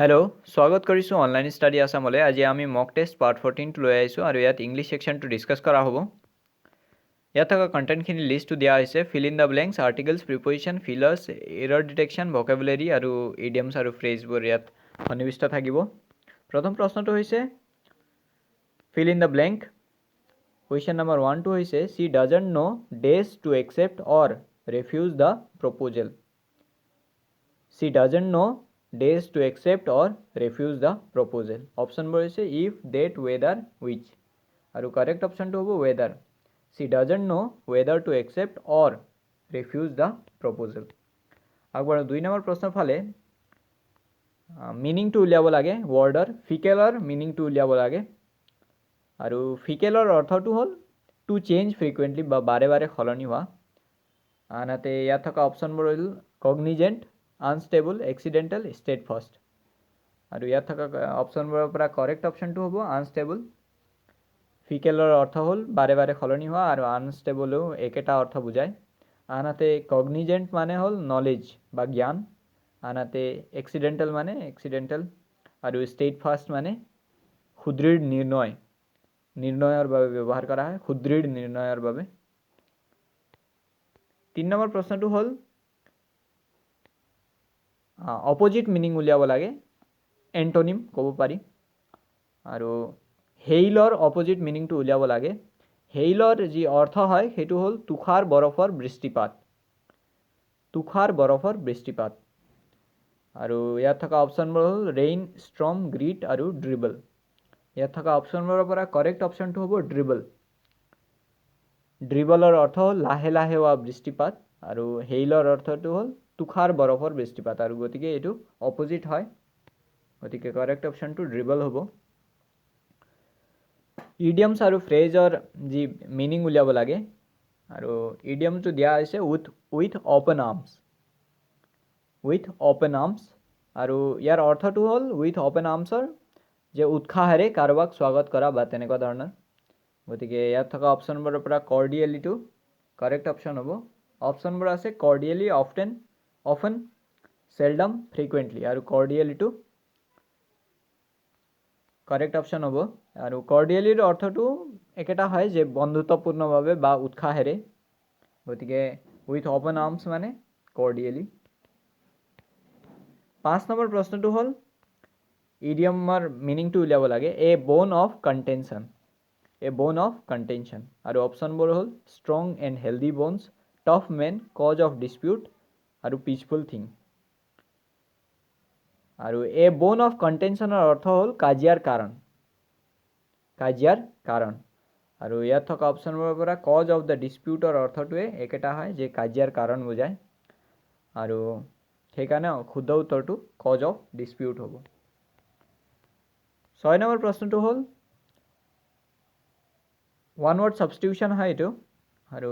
Hello स्वागत करिছোঁ online study আসামলৈ। আজি আমি মক টেষ্ট পাৰ্ট 14 লৈ আহিছোঁ আৰু ইয়াত ইংলিছ সেকশনটো ডিসকাস কৰা হ'ব। ইয়াত থকা কন্টেন্টখিনি লিষ্টটো দিয়া হৈছে। Fill in the blanks, articles, prepositions, fillers, error detection, vocabulary আৰু ইডিয়মছ আৰু ফ্ৰেজবোৰ ইয়াত সন্নিৱিষ্ট থাকিব। প্ৰথম প্ৰশ্নটো হৈছে fill in the blank. Question number 1 টো হৈছে she doesn't know days to accept or refuse the proposal. She doesn't know days to accept or refuse the proposal. Option বোৰ হৈছে if, that, whether, which আৰু correct option টো হ'ব whether. She doesn't know whether to accept or refuse the proposal. আগবাৰ 2 number প্ৰশ্নৰ ফালে meaning টো উলিয়াব লাগে। ৱৰ্ডৰ ফিকেলৰ মিনিং টো উলিয়াব লাগে আৰু ফিকেলৰ অৰ্থটো হ'ল টু চেঞ্জ ফ্ৰিকুৱেন্টলি বা বাৰে বাৰে সলনি হোৱা। আনহাতে ইয়াত থকা অপশ্যনবোৰ হ'ল কগনিজেণ্ট, আনষ্টেবল, এক্সিডেণ্টেল, ষ্টেডফাষ্ট আৰু ইয়াত থকা অপশ্যনবোৰৰ পৰা কাৰেক্ট অপশ্যনটো হ'ব আনষ্টেবল। ফিকেলৰ অৰ্থ হ'ল বাৰে বাৰে সলনি হোৱা আৰু আনষ্টেবলো একেটা অৰ্থ বুজায়। আনহাতে কগনিজেণ্ট মানে হ'ল নলেজ বা জ্ঞান, আনহাতে এক্সিডেণ্টেল মানে এক্সিডেণ্টেল আৰু ষ্টেডফাষ্ট মানে সুদৃঢ় নিৰ্ণয়, নিৰ্ণয়ৰ বাবে ব্যৱহাৰ কৰা হয়, সুদৃঢ় নিৰ্ণয়ৰ বাবে। 3 নম্বৰ প্ৰশ্নটো হ'ল অপোজিট মিনিং উলিয়াব লাগে, এণ্টনিম ক'ব পাৰি আৰু হেইলৰ অপোজিট মিনিংটো উলিয়াব লাগে। হেইলৰ যি অৰ্থ হয় সেইটো হ'ল তুষাৰ বৰফৰ বৃষ্টিপাত, তুষাৰ বৰফৰ বৃষ্টিপাত আৰু ইয়াত থকা অপশ্যনবোৰ হ'ল ৰেইন, ষ্ট্ৰম, গ্ৰীট আৰু ড্ৰিবল। ইয়াত থকা অপশ্যনবোৰৰ পৰা কাৰেক্ট অপশ্যনটো হ'ব ড্ৰিবল। ড্ৰিবলৰ অৰ্থ হ'ল লাহে লাহে হোৱা বৃষ্টিপাত আৰু হেইলৰ অৰ্থটো হ'ল তুষাৰ বৰফৰ বৃষ্টিপাত আৰু গতিকে এইটো অপোজিট হয়, গতিকে কাৰেক্ট অপশ্যনটো ড্ৰিবল হ'ব। ইডিয়মছ আৰু ফ্ৰেজৰ যি মিনিং উলিয়াব লাগে আৰু ইডিয়মটো দিয়া হৈছে with open arms, with open arms আৰু ইয়াৰ অৰ্থটো হ'ল উইথ অপেন আৰ্মছৰ যে উৎসাহেৰে কাৰোবাক স্বাগত কৰা বা তেনেকুৱা ধৰণৰ। গতিকে ইয়াত থকা অপশ্যনবোৰৰ পৰা কৰ্ডিয়েলিটো কাৰেক্ট অপশ্যন হ'ব। অপশ্যনবোৰ আছে কৰ্ডিয়েলি, অফেন, সেল্ডম, ফ্ৰিকুৱেণ্টলি আৰু কৰ্ডিয়েলিটো কাৰেক্ট অপশ্যন হ'ব। আৰু কৰ্ডিয়েলিৰ অৰ্থটো একেটা হয় যে বন্ধুত্বপূৰ্ণভাৱে বা উৎসাহেৰে, গতিকে উইথ অপেন আৰ্মছ মানে কৰ্ডিয়েলি। 5 নম্বৰ প্ৰশ্নটো হ'ল ইডিয়মৰ মিনিংটো উলিয়াব লাগে। এ বোন অফ কণ্টেনশ্যন, এ বোন অফ কণ্টেনশ্যন আৰু অপশ্যনবোৰ হ'ল strong and healthy bonds, tough men, cause of dispute আৰু পিচফুল থিং। আৰু এ বোন অফ কণ্টেনশ্যনৰ অৰ্থ হ'ল কাজিয়াৰ কাৰণ, কাজিয়াৰ কাৰণ আৰু ইয়াত থকা অপশ্যনবোৰৰ পৰা কজ অফ দ্য ডিছপিউটৰ অৰ্থটোৱে একেটা হয় যে কাজিয়াৰ কাৰণ বুজায় আৰু সেইকাৰণে শুদ্ধ উত্তৰটো কজ অফ ডিছপিউট হ'ব। 6 নম্বৰ প্ৰশ্নটো হ'ল ওৱান ৱৰ্ড ছাবষ্টিটিউশ্যন হয় এইটো আৰু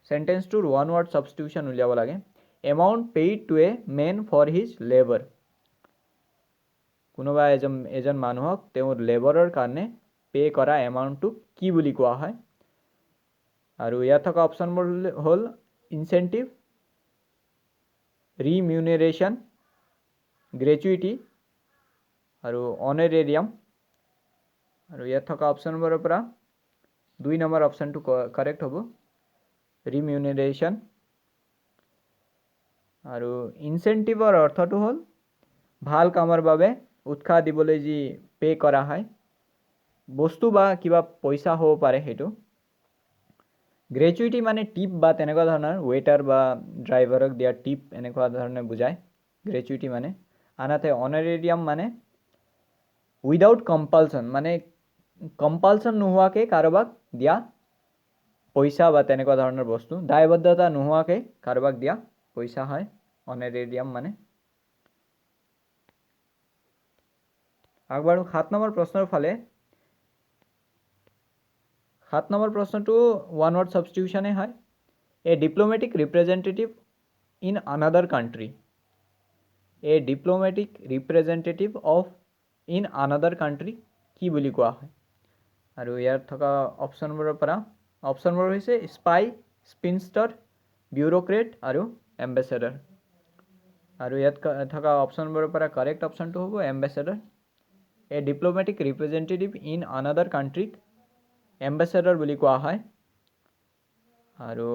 চেণ্টেন্সটোৰ ওৱান ৱৰ্ড ছাবষ্টিটিউশ্যন উলিয়াব লাগে। Amount paid to a man for his labour, কোনোবা এজন মানুহক তেওঁৰ লেবাৰৰ কাৰণে পে কৰা এমাউণ্টটোক কি বুলি কোৱা হয় আৰু ইয়াত থকা অপশ্যনবোৰ হ'ল ইনচেণ্টিভ, ৰিমিউনেৰেশ্যন, গ্ৰেচুইটি আৰু অনাৰেৰিয়াম আৰু ইয়াত থকা অপশ্যনবোৰৰ পৰা 2 নম্বৰ অপশ্যনটো কাৰেক্ট হ'ব, ৰিমিউনেৰেশ্যন। আৰু ইনচেণ্টিভৰ অৰ্থটো হ'ল ভাল কামৰ বাবে উৎসাহ দিবলৈ যি পে কৰা হয়, বস্তু বা কিবা পইচা হ'ব পাৰে সেইটো। গ্ৰেচুইটি মানে টিপ বা তেনেকুৱা ধৰণৰ, ৱেটাৰ বা ড্ৰাইভাৰক দিয়া টিপ এনেকুৱা ধৰণে বুজায় গ্ৰেচুইটি মানে। আনহাতে অনাৰেৰিয়াম মানে উইদাউট কম্পালশ্যন, মানে কম্পালশ্যন নোহোৱাকৈ কাৰোবাক দিয়া পইচা বা তেনেকুৱা ধৰণৰ বস্তু, দায়বদ্ধতা নোহোৱাকৈ কাৰোবাক দিয়া পইচা হয় অনাৰেৰিয়াম মানে। আগবাঢ়ো 7 নম্বৰ প্ৰশ্নৰ ফালে। 7 নম্বৰ প্ৰশ্নটো ওৱান ৱৰ্ড ছাবষ্টিটিউশ্যনে হয়। A diplomatic representative in another country, a diplomatic representative of in another country কি বুলি কোৱা হয় আৰু ইয়াত থকা অপশ্যনবোৰৰ পৰা অপশ্যনবোৰ হৈছে স্পাই, স্পিনষ্টাৰ, বিউৰ'ক্ৰেট আৰু এম্বেচেডাৰ আৰু ইয়াত থকা অপশ্যনবোৰৰ পৰা কাৰেক্ট অপশ্যনটো হ'ব ambassador a diplomatic representative in another কাণ্ট্ৰিক এম্বেচেডৰ বুলি কোৱা হয় আৰু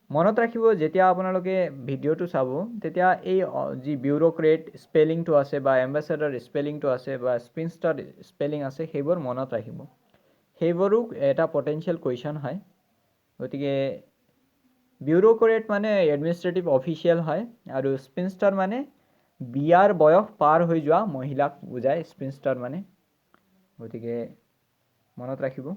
মনত ৰাখিব যেতিয়া আপোনালোকে ভিডিঅ'টো চাব তেতিয়া এই যি বিউৰোক্ৰেট স্পেলিংটো আছে বা এম্বেচেডৰ স্পেলিংটো আছে বা স্পিনষ্টাৰ স্পেলিং আছে সেইবোৰ মনত ৰাখিব সেইবোৰো এটা পটেনচিয়েল কুৱেশ্যন হয় গতিকে বিউৰোক্ৰেট মানে এডমিনিষ্ট্ৰেটিভ অফিচিয়েল হয় আৰু স্পিনষ্টাৰ মানে বিয়াৰ বয়স পাৰ হৈ যোৱা মহিলাক বুজায় স্পিনষ্টাৰ মানে গতিকে মনত ৰাখিব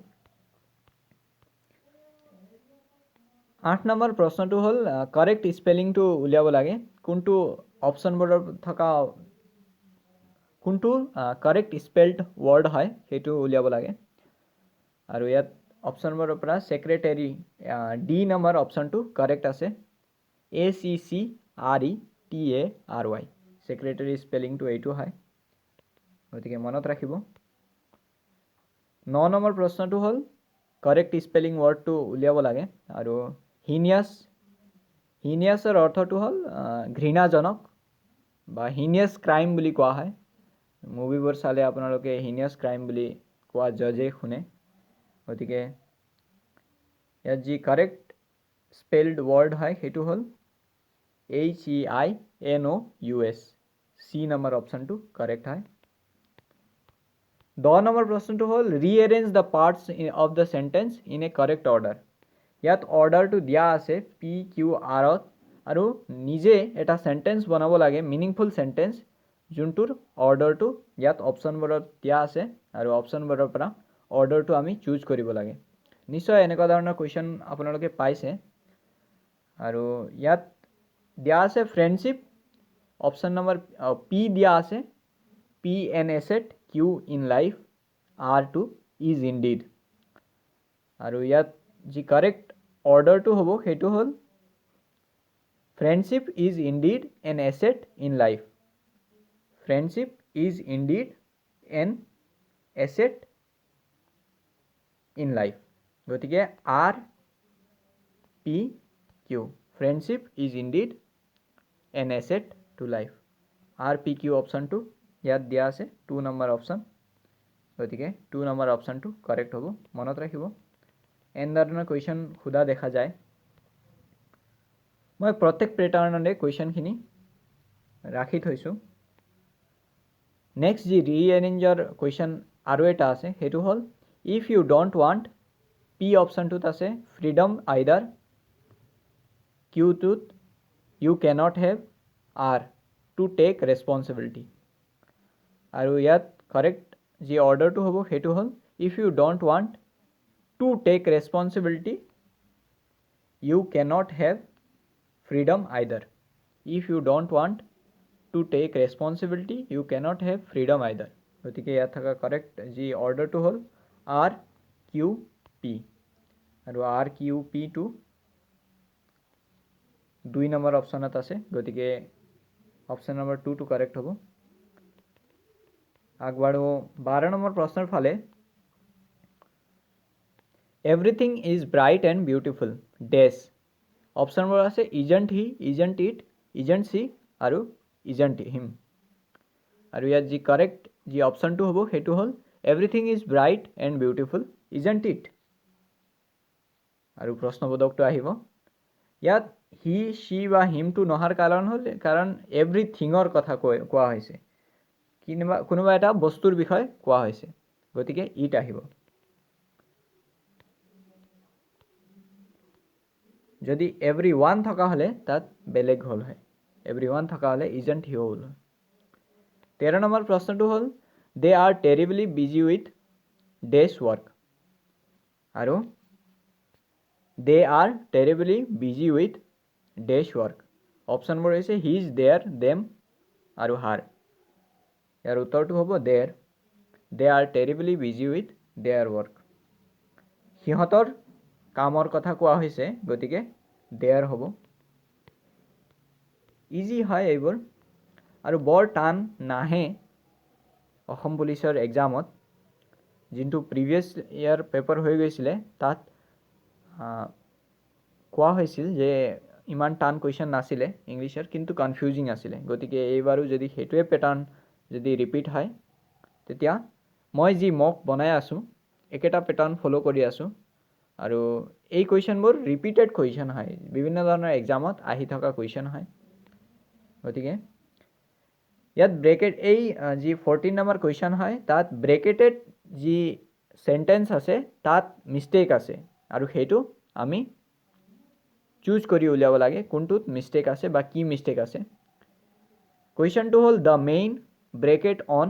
8 নম্বৰ প্ৰশ্নটো হ'ল কাৰেক্ট স্পেলিংটো উলিয়াব লাগে কোনটো অপশ্যনবোৰৰ থকা কোনটো কাৰেক্ট স্পেল্ড ৱৰ্ড হয় সেইটো উলিয়াব লাগে আৰু ইয়াত অপশ্যনবোৰৰ পৰা সেক্ৰেটাৰী ডি নম্বৰ অপশ্যনটো কাৰেক্ট আছে ACCRETARY সেক্ৰেটাৰী স্পেলিংটো এইটো হয় গতিকে মনত ৰাখিব 9 নম্বৰ প্ৰশ্নটো হ'ল কাৰেক্ট স্পেলিং ৱৰ্ডটো উলিয়াব লাগে আৰু হিনিয়াছৰ অৰ্থটো হ'ল ঘৃণাজনক বা হিনিয়াছ ক্ৰাইম বুলি কোৱা হয় মুভিবোৰ চালে আপোনালোকে হিনিয়াছ ক্ৰাইম বুলি কোৱা জজে শুনে গতিকে ইয়াত যি কাৰেক্ট স্পেল্ড ৱৰ্ড হয় সেইটো হ'ল HEINOUS চি নম্বৰ অপশ্যনটো কাৰেক্ট হয় 10 নম্বৰ প্ৰশ্নটো হ'ল rearrange the parts of the sentence in a correct order ইয়াত অৰ্ডাৰটো দিয়া আছে PQRত আৰু নিজে এটা চেণ্টেন্স বনাব লাগে মিনিংফুল চেণ্টেন্স যোনটোৰ অৰ্ডাৰটো ইয়াত অপশ্যনবোৰত দিয়া আছে আৰু অপশ্যনবোৰৰ পৰা অৰ্ডাৰটো আমি চুজ কৰিব লাগে নিশ্চয় এনেকুৱা ধৰণৰ কুৱেশ্যন আপোনালোকে পাইছে আৰু ইয়াত দিয়া আছে ফ্ৰেণ্ডশ্বিপ অপশ্যন নম্বৰ পি দিয়া আছে P an asset Q in life R2 is indeed আৰু ইয়াত যি কাৰেক্ট অৰ্ডাৰটো হ'ব সেইটো হ'ল friendship is indeed N asset in life friendship is indeed N asset in life গতিকে RPQ friendship is indeed N asset to life RPQ অপশ্যনটো ইয়াত দিয়া আছে 2 নম্বৰ অপশ্যন গতিকে 2 নম্বৰ অপশ্যনটো কাৰেক্ট হ'ব মনত ৰাখিব এনেধৰণৰ কুৱেশ্যন খুদা দেখা যায় মই প্ৰত্যেক পেটাৰ্ণৰে কুৱেশ্যনখিনি ৰাখি থৈছোঁ নেক্সট যি ৰিএৰেঞ্জৰ কুৱেশ্যন আৰু এটা আছে সেইটো হ'ল if you don't want P অপশ্যনটোত আছে ফ্ৰীডম আইদাৰ কিউটোত you cannot have are to take responsibility আৰু ইয়াত কাৰেক্ট যি অৰ্ডাৰটো হ'ব সেইটো হ'ল if you don't want to take responsibility you cannot have freedom either if you don't want to take responsibility you cannot have freedom either গতিকে ইয়াত থকা কাৰেক্ট যি অৰ্ডাৰটো হ'ল RQP আৰু RQPটো 2 নম্বৰ অপশ্যনত আছে গতিকে অপশ্যন নম্বৰ 2টো কাৰেক্ট হ'ব আগবাঢ়ো 12 নম্বৰ প্ৰশ্নৰ ফালে everything is bright and beautiful dash অপশ্যনবোৰ আছে isn't he isn't it isn't she আৰু ইজন্ট হিম আৰু ইয়াত যি কাৰেক্ট যি অপশ্যনটো হ'ব সেইটো হ'ল everything is bright and beautiful isn't it আৰু প্ৰশ্নবোধকটো আহিব ইয়াত হি সি বা হিমটো নহাৰ কাৰণ হ'ল কাৰণ এভৰিথিঙৰ কথা কোৱা হৈছে কোনোবা এটা বস্তুৰ বিষয়ে কোৱা হৈছে গতিকে ইট আহিব যদি এভৰিৱান থকা হ'লে তাত বেলেগ হ'ল হয় এভৰিৱান থকা হ'লে ইজন্ট হি হ'ল 13 নম্বৰ প্ৰশ্নটো হ'ল they are terribly busy with dash work আৰু they are terribly busy with dash work অপশ্যনবোৰ হৈছে হিজ দেয়াৰ দেম আৰু হাৰ ইয়াৰ উত্তৰটো হ'ব their they are terribly busy with their work সিহঁতৰ কামৰ কথা কোৱা হৈছে গতিকে দেয়াৰ হ'ব ইজি হয় এইবোৰ আৰু বৰ টান নাহে অসম পুলিচৰ এক্সামত যোনটো প্ৰিভিয়াছ ইয়াৰ পেপাৰ হৈ গৈছিলে তাত কোৱা হৈছিল যে ইমান টান কুৱেশ্যন নাছিলে ইংলিছৰ, কিন্তু কনফিউজিং আছিলে। গতিকে এইবাৰো যদি সেইটোৱে পেটাৰ্ণ যদি ৰিপিট হয়, তেতিয়া মই যি মক বনাই আছোঁ একেটা পেটাৰ্ণ ফ'ল' কৰি আছোঁ, আৰু এই কুৱেশ্যনবোৰ ৰিপিটেড কুৱেশ্যন হয়, বিভিন্ন ধৰণৰ এক্সামত আহি থকা কুৱেশ্যন হয়। গতিকে ইয়াত ব্ৰেকেট এই যি 14 নম্বৰ কুৱেশ্যন হয় তাত ব্ৰেকেটেড যি সেন্টেন্স আছে তাত মিষ্টেক আছে, আৰু সেইটো আমি চুজ কৰি উলিয়াব লাগে কোনটোত মিষ্টেক আছে বা কি মিষ্টেক আছে। কুৱেশ্যনটো হ'ল the main bracket on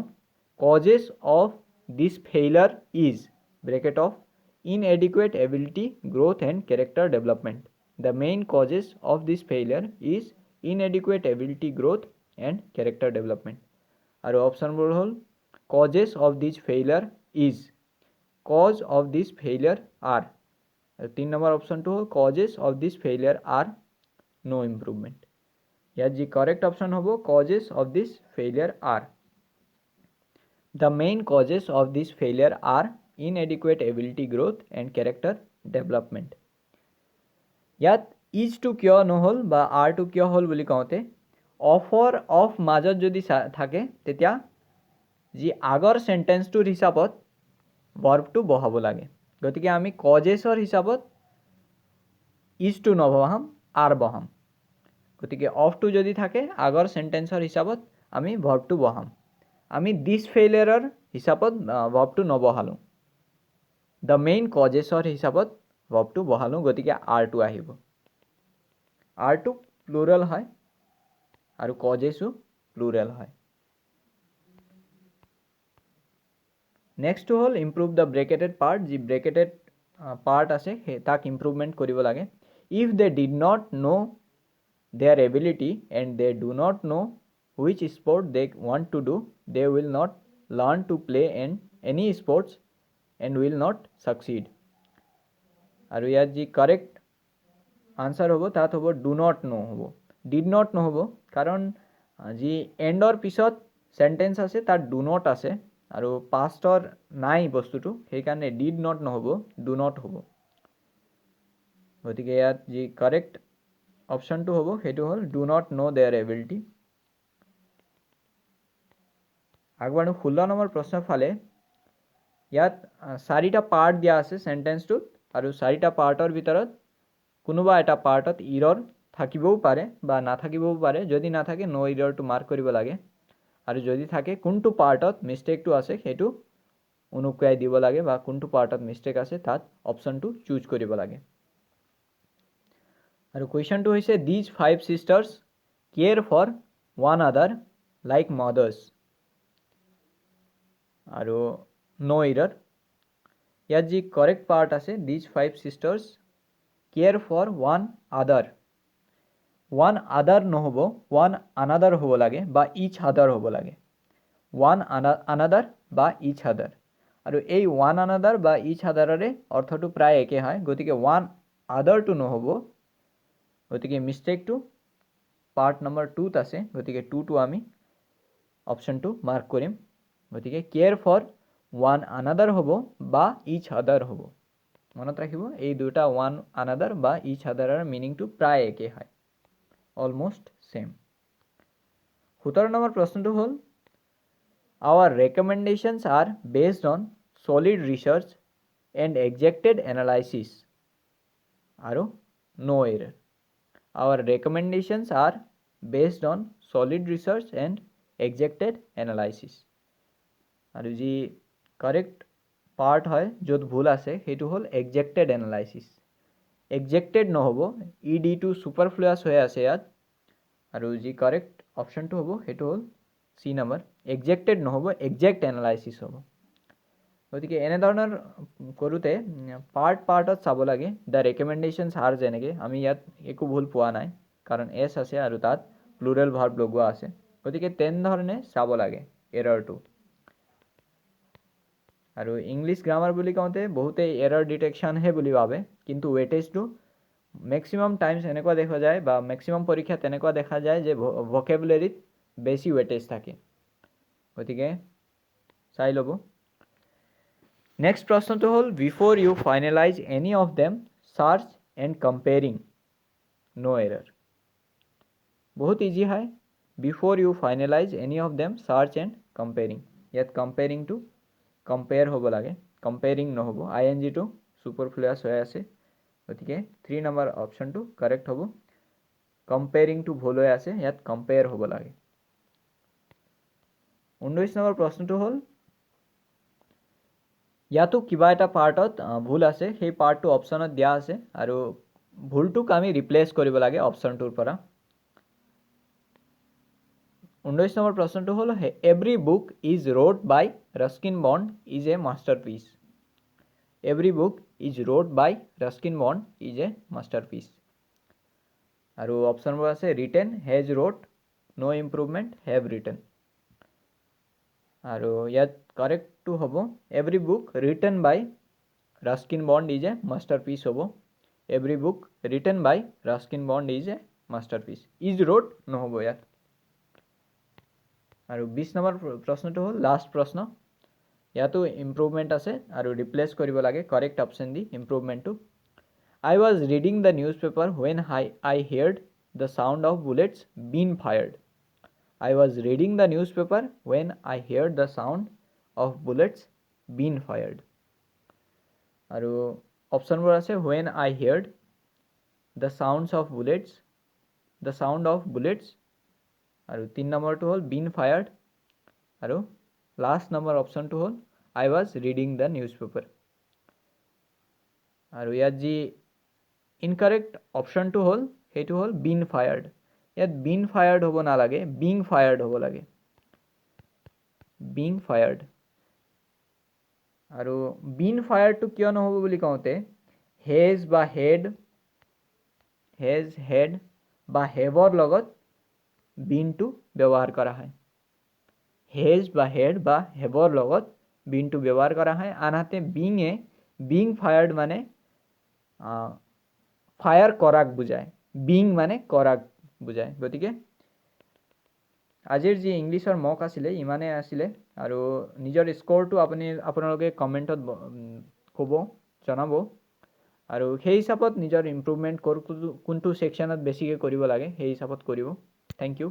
causes of this failure is bracket of inadequate ability growth and character development. The main causes of this failure is inadequate ability growth and character development. আৰু অপশ্যনবোৰ হ'ল causes of this failure is, cause of this failure are, আৰু 3 number অপশ্যনটো হ'ল causes of this failure are no improvement. ইয়াত যি correct option হ'ব causes of this failure are. The main causes of this failure are inadequate ability growth and character development. ইয়াত ইজটো কিয় নহ'ল বা আৰটো কিয় হ'ল বুলি কওঁতে অফৰ অফ মাজত যদি থাকে তেতিয়া যি আগৰ সেন্টেন্সটোৰ হিচাপত ভাৰ্বটো বহাব লাগে। গতিকে আমি কজেছৰ হিচাপত ইজটো নবহাম, আৰ বহাম। গতিকে অফটো যদি থাকে আগৰ সেন্টেন্সৰ হিচাপত আমি ভাৰ্বটো বহাম। আমি দিছ ফেইলিয়াৰৰ হিচাপত ভাৰ্বটো নবহালোঁ, দ্য মেইন কজেছৰ হিচাপত ভাৰ্বটো বহালোঁ, গতিকে আৰটো আহিব। আৰটো প্লুৰেল হয় আৰু কজেছো প্লুৰেল হয়। নেক্সটটো হ'ল ইম্প্ৰুভ দ্য ব্ৰেকেটেড পাৰ্ট। যি ব্ৰেকেটেড পাৰ্ট আছে সেই তাক ইম্প্ৰুভমেণ্ট কৰিব লাগে। If they did not know' their ability and they do not know' which sport they want to do, they will not learn to play any sports and will not succeed. আৰু ইয়াত যি correct answer হ'ব তাত হ'ব do not ন' হ'ব, did not নহ'ব, কাৰণ যি এণ্ডৰ পিছত সেন্টেন্স আছে তাত ডু নট আছে আৰু পাষ্টৰ নাই বস্তুটো, সেইকাৰণে ডিড নট নহ'ব, ডু নট হ'ব। গতিকে ইয়াত যি কাৰেক্ট অপশ্যনটো হ'ব সেইটো হ'ল do not know' their ability. আগবাঢ়ো 16 নম্বৰ প্ৰশ্নৰ ফালে। ইয়াত 4টা পাৰ্ট দিয়া আছে সেন্টেন্সটোত, আৰু 4টা পাৰ্টৰ ভিতৰত কোনোবা এটা পাৰ্টত ইৰৰ থাকিবও পাৰে বা নাথাকিবও পাৰে। যদি নাথাকে ন' ইৰৰটো মাৰ্ক কৰিব লাগে, আৰু যদি থাকে কোনটো পাৰ্টত মিষ্টেকটো আছে সেইটো অনুকুৱাই দিব লাগে, বা কোনটো পাৰ্টত মিষ্টেক আছে তাত অপশ্যনটো চুজ কৰিব লাগে। আৰু কুৱেশ্যনটো হৈছে these 5 sisters care for one other like mothers, আৰু ন' ইৰৰ। ইয়াত যি কৰেক্ট পাৰ্ট আছে these 5 sisters care for one other, one other নহ'ব, ওৱান আনাদাৰ হ'ব লাগে বা ইচ আদাৰ হ'ব লাগে। ওৱান আনাদাৰ বা ইচ আদাৰ, আৰু এই ওৱান আনাদাৰ বা ইচ আদাৰৰে অৰ্থটো প্ৰায় একে হয়। গতিকে ওৱান আদাৰটো নহ'ব, গতিকে মিষ্টেকটো পাৰ্ট নম্বৰ 2ত আছে, গতিকে 2টো আমি অপশ্যনটো মাৰ্ক কৰিম। গতিকে কেয়াৰ ফৰ ওৱান আনাদাৰ হ'ব বা ইচ আদাৰ হ'ব। মনত ৰাখিব এই দুটা ওৱান আনাদাৰ বা ইচ আদাৰৰ মিনিংটো প্ৰায় একে হয়, অলমোষ্ট সেম। 17 নম্বৰ প্ৰশ্নটো হ'ল our recommendations are based on solid research and exacted analysis, আৰু ন' এৰাৰ। Our recommendations are based on solid research and exacted analysis. আৰু যি কাৰেক্ট পাৰ্ট হয় য'ত ভুল আছে সেইটো হ'ল exacted analysis. exacted নহ'ব, ED টো superfluous হৈ আছে ইয়াত, আৰু যি কাৰেক্ট অপশ্যনটো হ'ব সেইটো হ'ল C নম্বৰ, exacted নহ'ব, exact analysis হ'ব। গতিকে এনেধৰণৰ কৰোঁতে পাৰ্টত চাব লাগে। দ্য ৰেকমেণ্ডেশ্যনছ আৰ যেনেকৈ আমি ইয়াত একো ভুল পোৱা নাই, কাৰণ এছ আছে আৰু তাত প্লুৰেল ভাৰ্ব লগোৱা আছে। গতিকে তেনেধৰণে চাব লাগে এৰৰটো। আৰু ইংলিছ গ্ৰামাৰ বুলি কওঁতে বহুতে এৰৰ ডিটেকশ্যনহে বুলি ভাবে, কিন্তু ৱেটেজটো মেক্সিমাম টাইমছ এনেকুৱা দেখা যায় বা মেক্সিমাম পৰীক্ষাত তেনেকুৱা দেখা যায় যে ভকেবুলাৰীত বেছি ৱেটেজ থাকে। গতিকে চাই ল'ব। নেক্সট প্ৰশ্নটো হ'ল before you finalize any of them search and comparing no error बहुत इजी है before you finalize any of them search and comparing ইয়াত কম্পেয়াৰিং টু কম্পেয়াৰ হ'ব লাগে কম্পেয়াৰিং নহ'ব আইএনজি টু সুপাৰফ্লুৱাছ হৈ আছে গতিকে 3 নম্বৰ অপশ্যনটো কাৰেক্ট হ'ব কম্পেয়াৰিং টু ভুল হৈ আছে ইয়াত কম্পেয়াৰ হ'ব লাগে 19 নম্বৰ প্ৰশ্নটো হ'ল ইয়াতো কিবা এটা পাৰ্টত ভুল আছে সেই পাৰ্টটো অপশ্যনত দিয়া আছে আৰু ভুলটোক আমি ৰিপ্লেচ কৰিব লাগে অপশ্যনটোৰ পৰা 19 নম্বৰ প্ৰশ্নটো হ'ল every book is wrote by Ruskin Bond is a masterpiece every book is wrote by Ruskin Bond is a masterpiece আৰু অপশ্যনবোৰ আছে written has wrote no improvement have written আৰু ইয়াত কাৰেক্টটো হ'ব every book written by Ruskin Bond is a masterpiece হ'ব every book written by Ruskin Bond is a masterpiece is wrote নহ'ব ইয়াত আৰু 20 নম্বৰ প্ৰশ্নটো হ'ল লাষ্ট প্ৰশ্ন ইয়াতো ইম্প্ৰুভমেণ্ট আছে আৰু ৰিপ্লেচ কৰিব লাগে কাৰেক্ট অপশ্যন দি ইম্প্ৰুভমেণ্টটো I was reading the newspaper when I heard the sound of bullets being fired. I was reading the newspaper when I heard the sound of bullets being fired. আৰু অপশ্যনবোৰ আছে when I heard the sounds of bullets, the sound of bullets. আৰু 3 নম্বৰটো হ'ল being fired. আৰু last number অপশ্যনটো হ'ল I was reading the newspaper. আৰু ইয়াত যি ইনকাৰেক্ট অপশ্যনটো হ'ল সেইটো হ'ল বিন ফায়াৰ্ড ইয়াত বিন ফায়াৰ্ড হ'ব নালাগে বিং ফায়াৰ্ড হ'ব লাগে বিং ফায়াৰ্ড আৰু বিন ফায়াৰ্ডটো কিয় নহ'ব বুলি কওঁতে হেজ বা হেড বা হেভৰ লগত বিনটো ব্যৱহাৰ কৰা হয় হেজ বা হেড বা হেভৰ লগত বিনটো ব্যৱহাৰ কৰা হয় আনহাতে বিং ফায়াৰ্ড মানে ফায়াৰ কৰাক বুজায় বিং মানে কৰাক বুজায় গতিকে আজিৰ যি ইংলিছৰ মক আছিলে ইমানে আছিলে আৰু নিজৰ স্ক'ৰটো আপোনালোকে কমেণ্টত ক'ব জনাব আৰু সেই হিচাপত নিজৰ ইম্প্ৰুভমেণ্ট কোনটো ছেকশ্যনত বেছিকৈ কৰিব লাগে সেই হিচাপত কৰিব থেংক ইউ